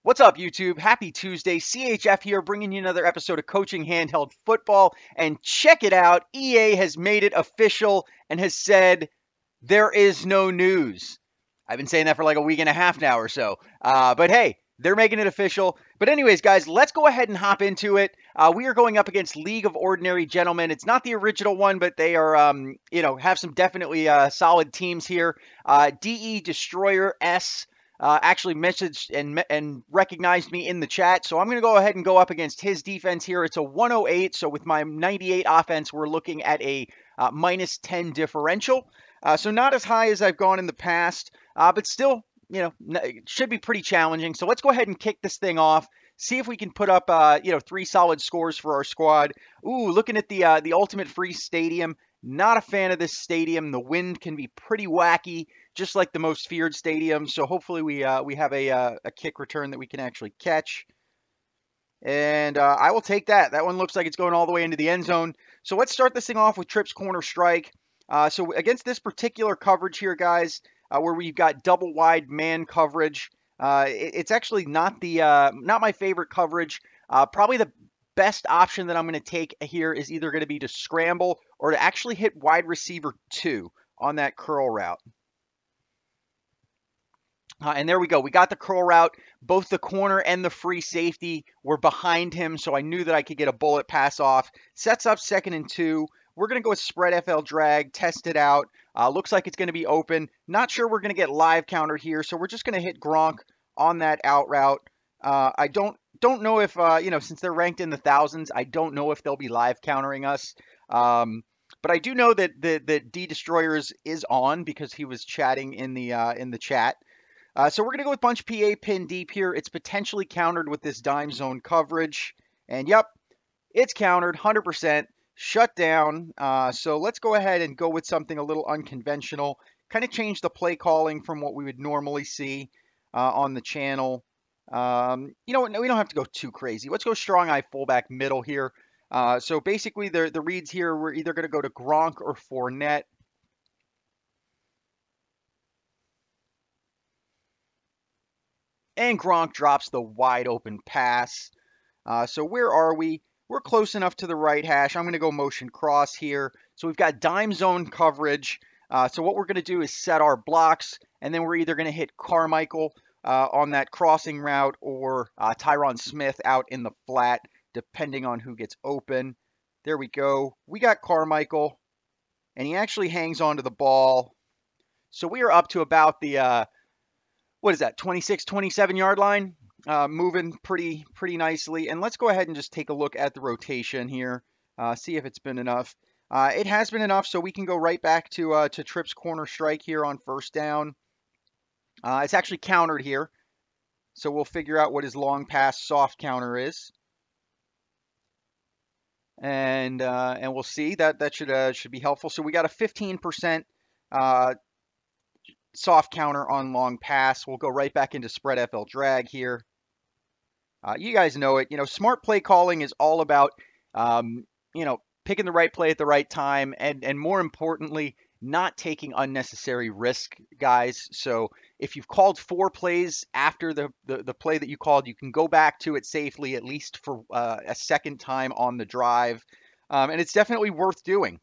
What's up, YouTube? Happy Tuesday. CHF here, bringing you another episode of Coaching Handheld Football. And check it out, EA has made it official and has said there is no news. I've been saying that for like a week and a half now or so. But hey, they're making it official. But anyways, guys, let's go ahead and hop into it. We are going up against League of Ordinary Gentlemen. It's not the original one, but they are, have some definitely solid teams here. DE Destroyer S actually messaged and recognized me in the chat. So I'm going to go ahead and go up against his defense here. It's a 108. So with my 98 offense, we're looking at a minus 10 differential. So not as high as I've gone in the past, but still, it should be pretty challenging. So let's go ahead and kick this thing off. See if we can put up, three solid scores for our squad. Ooh, looking at the Ultimate Free Stadium. Not a fan of this stadium. The wind can be pretty wacky, just like the most feared stadium. So hopefully we have a kick return that we can actually catch. And I will take that. That one looks like it's going all the way into the end zone. So let's start this thing off with Trips Corner Strike. So against this particular coverage here, guys, where we've got double wide man coverage, it's actually not my favorite coverage. Probably the best option that I'm going to take here is either going to be to scramble or to actually hit wide receiver 2 on that curl route. And there we go. We got the curl route. Both the corner and the free safety were behind him, so I knew that I could get a bullet pass off. Sets up 2nd and 2. We're going to go with spread FL drag, test it out. Looks like it's going to be open. Not sure we're going to get live counter here, so we're just going to hit Gronk on that out route. I don't know if, since they're ranked in the thousands, I don't know if they'll be live countering us. But I do know that D Destroyers is on because he was chatting in the chat. So we're going to go with bunch PA pin deep here. It's potentially countered with this dime zone coverage. And yep, it's countered 100%. Shut down. So let's go ahead and go with something a little unconventional. Kind of change the play calling from what we would normally see on the channel. We don't have to go too crazy. Let's go strong eye fullback middle here. So basically the reads here, we're either going to go to Gronk or Fournette. And Gronk drops the wide open pass. So where are we? We're close enough to the right hash. I'm going to go motion cross here. So we've got dime zone coverage. So what we're going to do is set our blocks, and then we're either going to hit Carmichael on that crossing route or Tyron Smith out in the flat, depending on who gets open. There we go. We got Carmichael, and he actually hangs onto the ball. So we are up to about the, 26, 27 yard line. Moving pretty nicely. And let's go ahead and just take a look at the rotation here. See if it's been enough. It has been enough, so we can go right back to Trips Corner Strike here on 1st down. It's actually countered here, so we'll figure out what his long pass soft counter is. And we'll see that should be helpful. So we got a 15% soft counter on long pass. We'll go right back into spread FL drag here. You guys know it. Smart play calling is all about, picking the right play at the right time, and more importantly, not taking unnecessary risk, guys. So if you've called 4 plays after the play that you called, you can go back to it safely, at least for a second time on the drive, and it's definitely worth doing.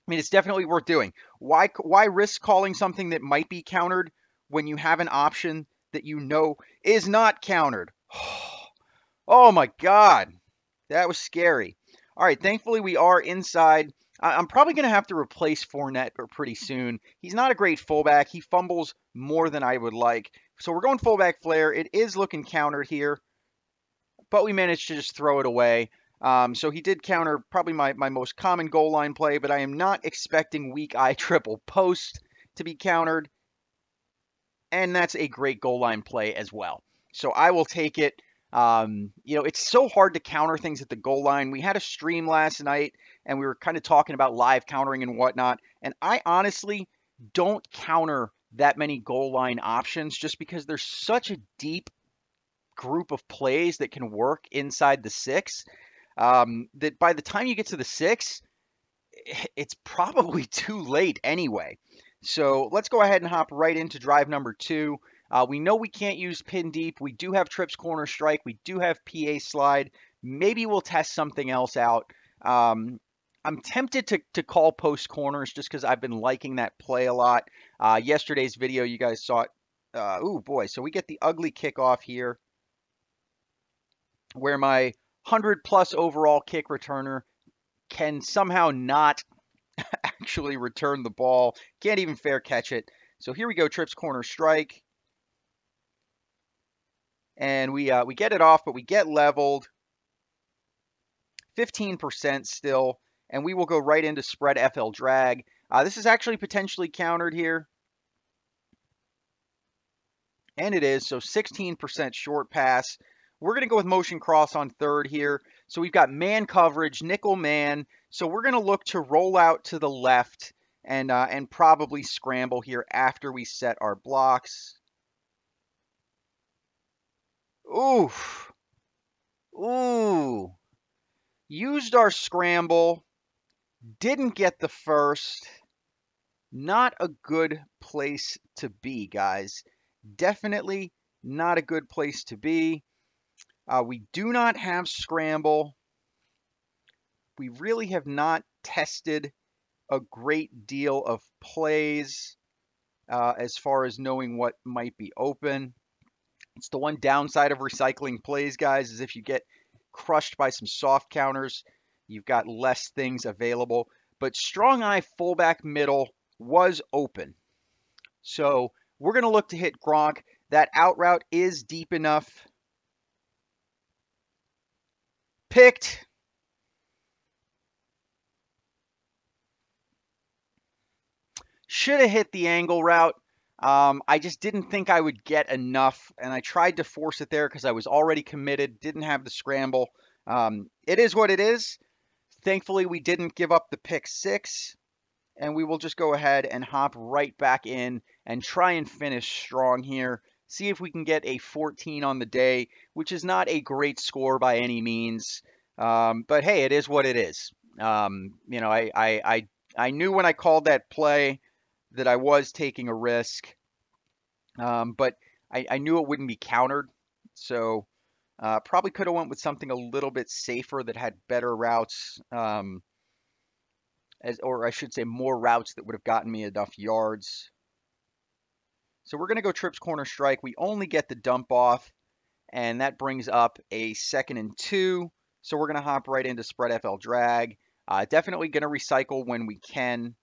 It's definitely worth doing. Why risk calling something that might be countered when you have an option that is not countered? Oh my God, that was scary. All right, thankfully we are inside. I'm probably going to have to replace Fournette pretty soon. He's not a great fullback. He fumbles more than I would like. So we're going fullback flare. It is looking countered here, but we managed to just throw it away. So he did counter probably my most common goal line play, but I am not expecting weak eye triple post to be countered. And that's a great goal line play as well. So I will take it. It's so hard to counter things at the goal line. We had a stream last night and we were kind of talking about live countering and whatnot. And I honestly don't counter that many goal line options just because there's such a deep group of plays that can work inside the 6 that by the time you get to the 6, it's probably too late anyway. So let's go ahead and hop right into drive number 2. We know we can't use pin deep. We do have trips corner strike. We do have PA slide. Maybe we'll test something else out. Um, I'm tempted to call post corners just because I've been liking that play a lot. Yesterday's video, you guys saw it. Ooh, boy. So we get the ugly kickoff here where my 100 plus overall kick returner can somehow not actually return the ball. Can't even fair catch it. So here we go, trips corner strike. And we get it off, but we get leveled. 15% still, and we will go right into spread FL drag. This is actually potentially countered here, and it is, so 16% short pass. We're going to go with motion cross on third here. So we've got man coverage, nickel man. So we're going to look to roll out to the left and probably scramble here after we set our blocks. Oof. Ooh. Used our scramble. Didn't get the first. Not a good place to be, guys. Definitely not a good place to be. We do not have scramble. We really have not tested a great deal of plays as far as knowing what might be open. It's the one downside of recycling plays, guys, is if you get crushed by some soft counters, you've got less things available. But strong eye fullback middle was open. So we're going to look to hit Gronk. That out route is deep enough. Picked. Should have hit the angle route. I just didn't think I would get enough, and I tried to force it there because I was already committed, didn't have the scramble. It is what it is. Thankfully, we didn't give up the pick six, and we will just go ahead and hop right back in and try and finish strong here. See if we can get a 14 on the day, which is not a great score by any means. But hey, it is what it is. I knew when I called that play that I was taking a risk, but I knew it wouldn't be countered. So probably could have went with something a little bit safer that had better routes, or I should say more routes that would have gotten me enough yards. So we're going to go trips corner strike. We only get the dump off, and that brings up a 2nd and 2. So we're going to hop right into spread FL drag. Definitely going to recycle when we can,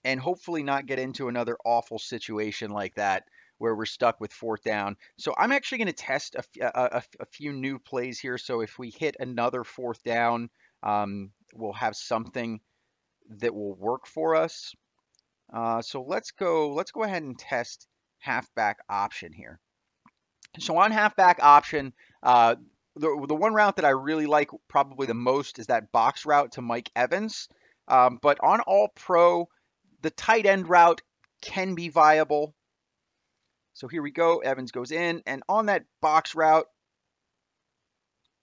and hopefully not get into another awful situation like that where we're stuck with 4th down. So I'm actually going to test a few new plays here. So if we hit another 4th down, we'll have something that will work for us. So let's go ahead and test halfback option here. So on halfback option, the one route that I really like probably the most is that box route to Mike Evans. But on all pro, the tight end route can be viable. So here we go. Evans goes in, and on that box route,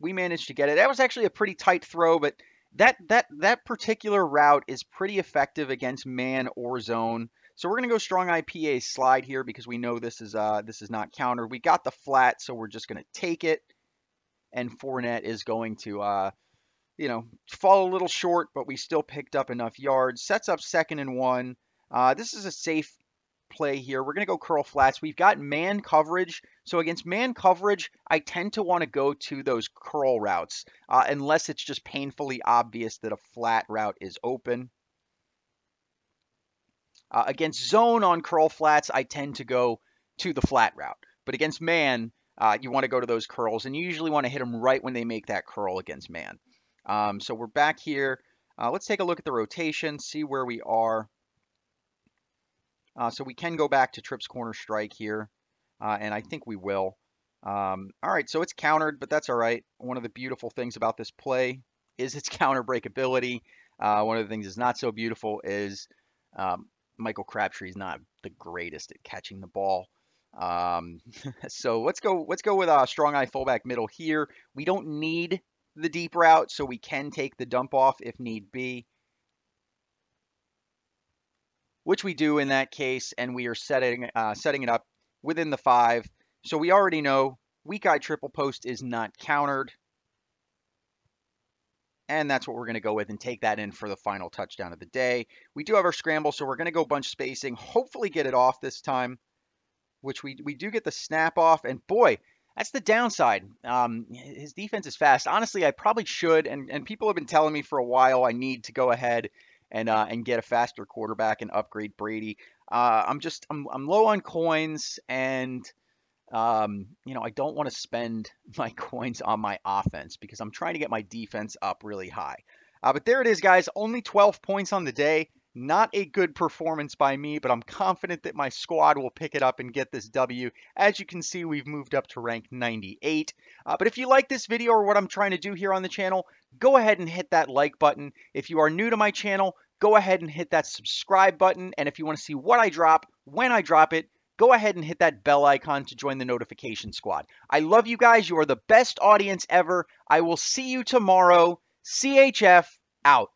we managed to get it. That was actually a pretty tight throw, but that particular route is pretty effective against man or zone. So we're gonna go strong IPA slide here because we know this is not countered. We got the flat, so we're just gonna take it. And Fournette is going to fall a little short, but we still picked up enough yards. Sets up 2nd and 1. This is a safe play here. We're going to go curl flats. We've got man coverage. So against man coverage, I tend to want to go to those curl routes unless it's just painfully obvious that a flat route is open. Against zone on curl flats, I tend to go to the flat route. But against man, you want to go to those curls, and you usually want to hit them right when they make that curl against man. So we're back here. Let's take a look at the rotation, see where we are. So we can go back to trips corner strike here, and I think we will. All right, so it's countered, but that's all right. One of the beautiful things about this play is its counter breakability. One of the things that's not so beautiful is Michael Crabtree's not the greatest at catching the ball. So let's go with strong eye fullback middle here. We don't need the deep route, so we can take the dump off if need be. which we do in that case, and we are setting it up within the 5. So we already know weak eye triple post is not countered, and that's what we're going to go with and take that in for the final touchdown of the day. We do have our scramble, so we're going to go bunch spacing, hopefully get it off this time, which we do get the snap off, and boy, that's the downside. His defense is fast. Honestly, I probably should, and people have been telling me for a while I need to go ahead and get a faster quarterback and upgrade Brady. I'm low on coins, and I don't want to spend my coins on my offense because I'm trying to get my defense up really high. But there it is, guys. Only 12 points on the day. Not a good performance by me, but I'm confident that my squad will pick it up and get this W. As you can see, we've moved up to rank 98. But if you like this video or what I'm trying to do here on the channel, go ahead and hit that like button. If you are new to my channel, go ahead and hit that subscribe button. And if you want to see what I drop, when I drop it, go ahead and hit that bell icon to join the notification squad. I love you guys. You are the best audience ever. I will see you tomorrow. CHF out.